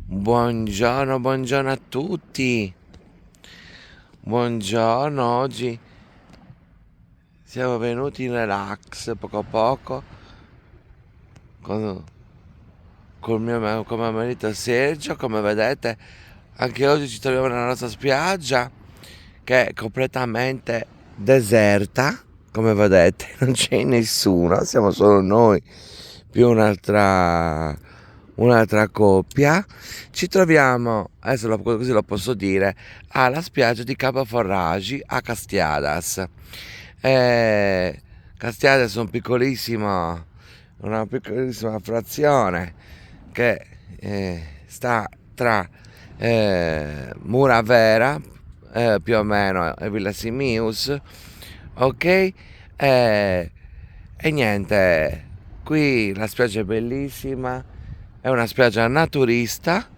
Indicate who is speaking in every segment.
Speaker 1: Buongiorno, buongiorno a tutti. Buongiorno, oggi siamo venuti in relax poco a poco con, con mio marito Sergio. Come vedete, anche oggi ci troviamo nella nostra spiaggia che è completamente deserta. Come vedete, non c'è nessuno, siamo solo noi più un'altra coppia. Ci troviamo, adesso così lo posso dire, alla spiaggia di Cabo Forragi a Castiadas. Eh, Castiadas è una piccolissima frazione che sta tra Mura Vera, più o meno, e Villa Simius, ok? E niente, qui la spiaggia è bellissima, è una spiaggia naturista,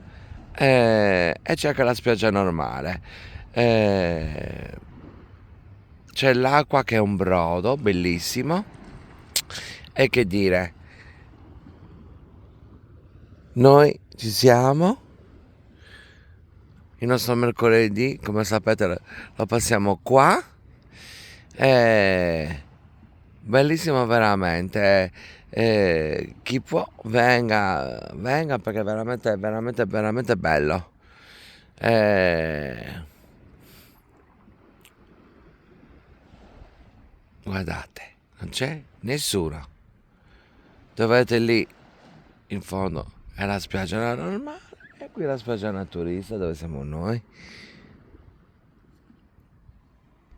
Speaker 1: e c'è anche la spiaggia normale. Eh, C'è l'acqua che è un brodo, bellissimo. E che dire, noi ci siamo, il nostro mercoledì, come sapete, lo passiamo qua. Eh, Bellissimo veramente. Chi può venga perché è veramente bello. Eh, Guardate, non c'è nessuno. Dovete lì in fondo è la spiaggia normale e qui la spiaggia naturista dove siamo noi.